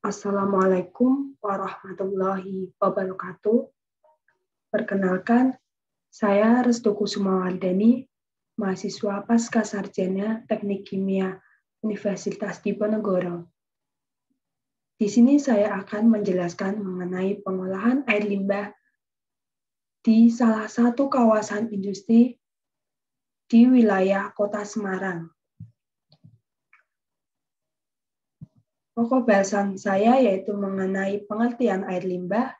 Assalamualaikum warahmatullahi wabarakatuh. Perkenalkan, saya Restu Kusumawardani, mahasiswa Pasca Sarjana Teknik Kimia Universitas Diponegoro. Di sini saya akan menjelaskan mengenai pengolahan air limbah di salah satu kawasan industri di wilayah Kota Semarang. Pokok bahasan saya yaitu mengenai pengertian air limbah,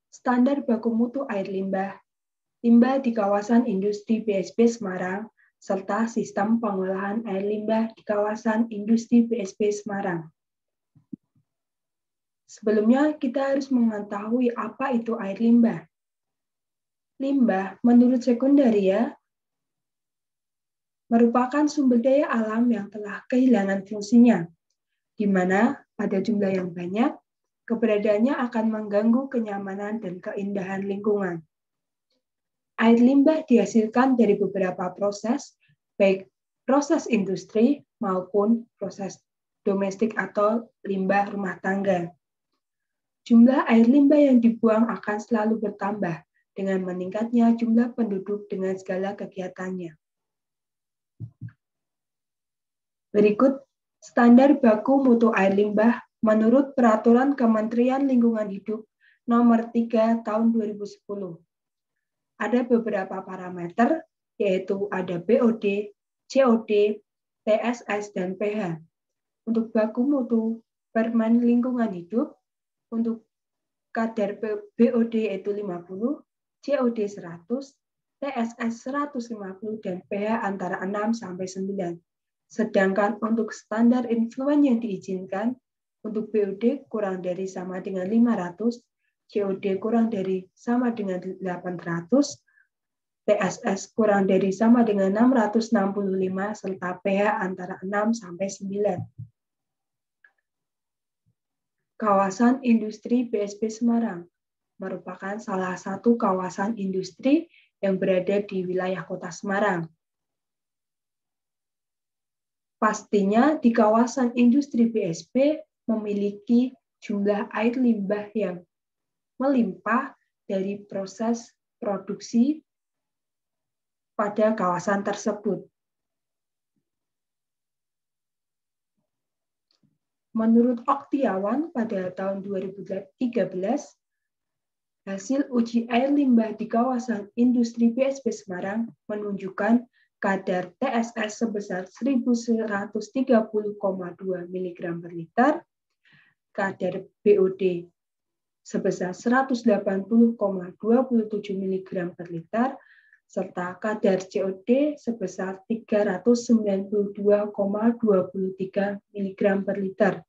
standar baku mutu air limbah, limbah di kawasan industri BSP Semarang, serta sistem pengolahan air limbah di kawasan industri BSP Semarang. Sebelumnya, kita harus mengetahui apa itu air limbah. Limbah, menurut Sekundaria, merupakan sumber daya alam yang telah kehilangan fungsinya, di mana pada jumlah yang banyak, keberadaannya akan mengganggu kenyamanan dan keindahan lingkungan. Air limbah dihasilkan dari beberapa proses, baik proses industri maupun proses domestik atau limbah rumah tangga. Jumlah air limbah yang dibuang akan selalu bertambah dengan meningkatnya jumlah penduduk dengan segala kegiatannya. Berikut standar baku mutu air limbah menurut Peraturan Kementerian Lingkungan Hidup Nomor 3 Tahun 2010. Ada beberapa parameter, yaitu ada BOD, COD, TSS, dan pH. Untuk baku mutu Permen Lingkungan Hidup, untuk kadar BOD yaitu 50, COD 100, TSS 150, dan pH antara 6 sampai 9. Sedangkan untuk standar influent yang diizinkan, untuk BOD kurang dari sama dengan 500, COD kurang dari sama dengan 800, TSS kurang dari sama dengan 665, serta pH antara 6 sampai 9. Kawasan Industri BSP Semarang merupakan salah satu kawasan industri yang berada di wilayah Kota Semarang. Pastinya di kawasan industri BSP memiliki jumlah air limbah yang melimpah dari proses produksi pada kawasan tersebut. Menurut Oktiawan pada tahun 2013, hasil uji air limbah di kawasan industri BSP Semarang menunjukkan kadar TSS sebesar 1130,2 mg per liter, kadar BOD sebesar 180,27 mg per liter, serta kadar COD sebesar 392,23 mg per liter,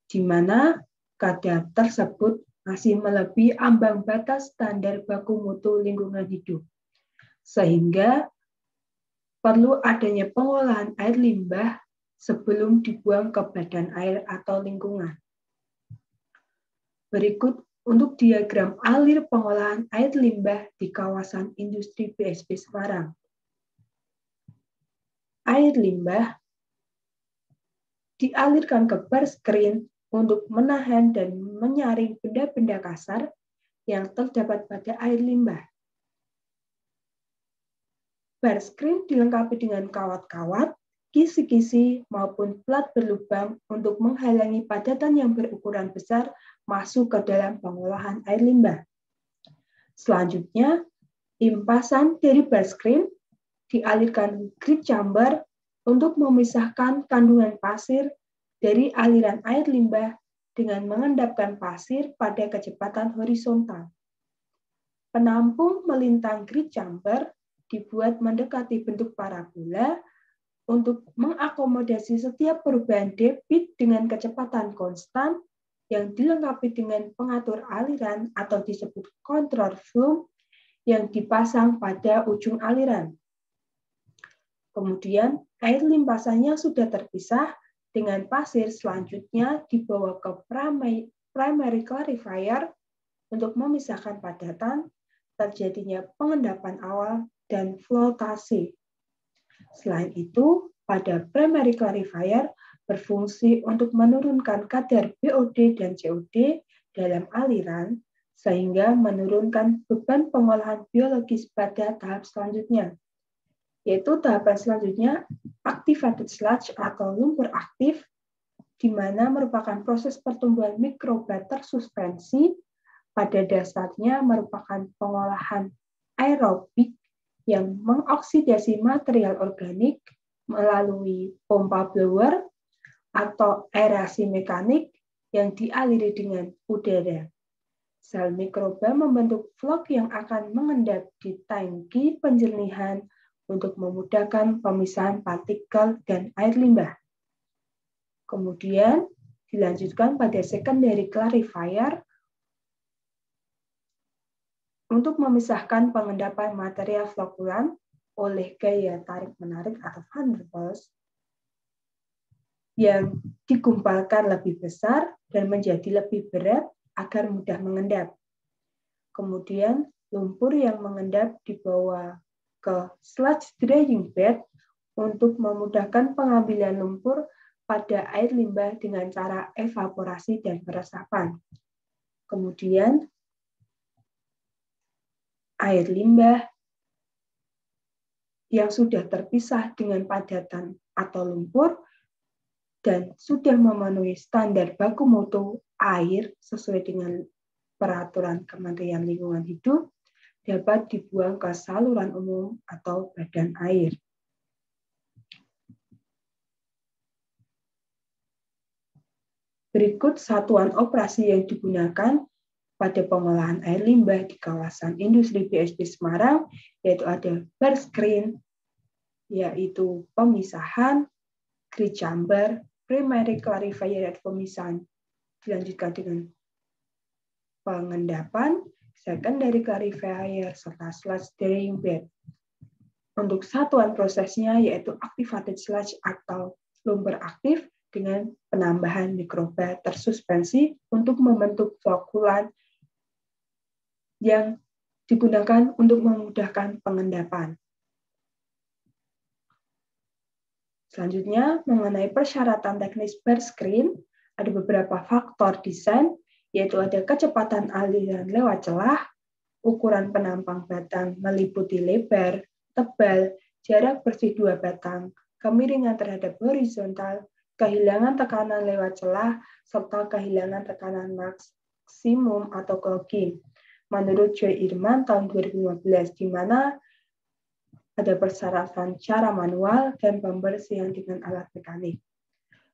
di mana kadar tersebut masih melebihi ambang batas standar baku mutu lingkungan hidup, sehingga perlu adanya pengolahan air limbah sebelum dibuang ke badan air atau lingkungan. Berikut untuk diagram alir pengolahan air limbah di kawasan industri BSP Semarang. Air limbah dialirkan ke bar screen untuk menahan dan menyaring benda-benda kasar yang terdapat pada air limbah. Bar screen dilengkapi dengan kawat-kawat, kisi-kisi, maupun plat berlubang untuk menghalangi padatan yang berukuran besar masuk ke dalam pengolahan air limbah. Selanjutnya, limpasan dari bar screen dialirkan grid chamber untuk memisahkan kandungan pasir dari aliran air limbah dengan mengendapkan pasir pada kecepatan horizontal. Penampung melintang grid chamber dibuat mendekati bentuk parabola untuk mengakomodasi setiap perubahan debit dengan kecepatan konstan yang dilengkapi dengan pengatur aliran atau disebut control flume yang dipasang pada ujung aliran. Kemudian, air limpasannya sudah terpisah dengan pasir, selanjutnya dibawa ke primary clarifier untuk memisahkan padatan, terjadinya pengendapan awal, dan flotasi. Selain itu, pada primary clarifier, berfungsi untuk menurunkan kadar BOD dan COD dalam aliran sehingga menurunkan beban pengolahan biologis pada tahap selanjutnya. Yaitu tahapan selanjutnya activated sludge atau lumpur aktif, di mana merupakan proses pertumbuhan mikroba tersuspensi, pada dasarnya merupakan pengolahan aerobik yang mengoksidasi material organik melalui pompa blower atau aerasi mekanik yang dialiri dengan udara. Sel mikroba membentuk vlog yang akan mengendap di tangki penjernihan untuk memudahkan pemisahan partikel dan air limbah. Kemudian dilanjutkan pada secondary clarifier untuk memisahkan pengendapan material flokulan oleh gaya tarik-menarik atau Van der Waals yang digumpalkan lebih besar dan menjadi lebih berat agar mudah mengendap. Kemudian lumpur yang mengendap dibawa ke sludge drying bed untuk memudahkan pengambilan lumpur pada air limbah dengan cara evaporasi dan peresapan. Kemudian air limbah yang sudah terpisah dengan padatan atau lumpur dan sudah memenuhi standar baku mutu air sesuai dengan peraturan Kementerian Lingkungan Hidup dapat dibuang ke saluran umum atau badan air. Berikut satuan operasi yang digunakan pada pengolahan air limbah di kawasan industri BSD Semarang, yaitu ada bar screen, yaitu pemisahan, grid chamber, primary clarifier atau pemisahan, dilanjutkan dengan pengendapan, secondary clarifier, serta sludge drying bed. Untuk satuan prosesnya yaitu activated sludge atau lumpur aktif dengan penambahan mikroba tersuspensi untuk membentuk flokulan yang digunakan untuk memudahkan pengendapan. Selanjutnya, mengenai persyaratan teknis bar screen, ada beberapa faktor desain, yaitu ada kecepatan aliran lewat celah, ukuran penampang batang meliputi lebar, tebal, jarak bersih 2 batang, kemiringan terhadap horizontal, kehilangan tekanan lewat celah, serta kehilangan tekanan maksimum atau clogging. Menurut Joy Irman tahun 2015, di mana ada persyaratan cara manual dan pembersihan dengan alat mekanik.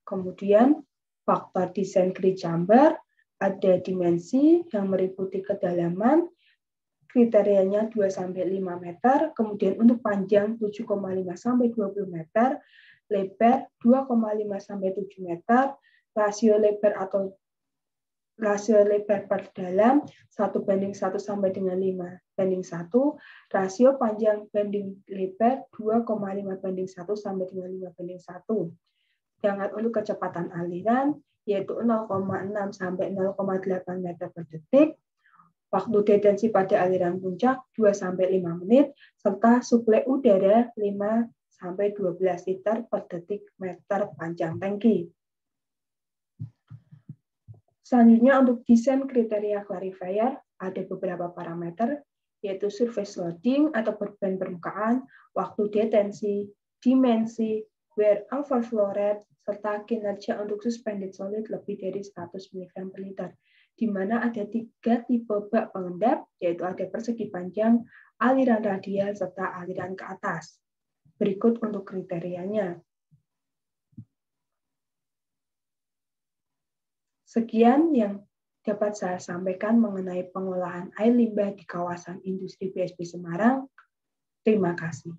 Kemudian, faktor desain grid chamber, ada dimensi yang meliputi kedalaman, kriterianya 2-5 meter, kemudian untuk panjang 7,5-20 meter, lebar 2,5-7 meter, rasio lebar per dalam 1:1 sampai dengan 5:1, rasio panjang banding lebar 2,5:1 sampai dengan 5:1. Sedangkan untuk kecepatan aliran yaitu 0,6 sampai 0,8 meter per detik, waktu detensi pada aliran puncak 2-5 menit, serta suplai udara 5-12 liter per detik meter panjang tangki. Selanjutnya untuk desain kriteria clarifier ada beberapa parameter, yaitu surface loading atau beban permukaan, waktu detensi, dimensi, wear overflow rate, serta kinerja untuk suspended solid lebih dari 100 mg per liter, di mana ada 3 tipe bak pengendap, yaitu ada persegi panjang, aliran radial, serta aliran ke atas. Berikut untuk kriterianya. Sekian yang dapat saya sampaikan mengenai pengolahan air limbah di kawasan industri BSD Semarang. Terima kasih.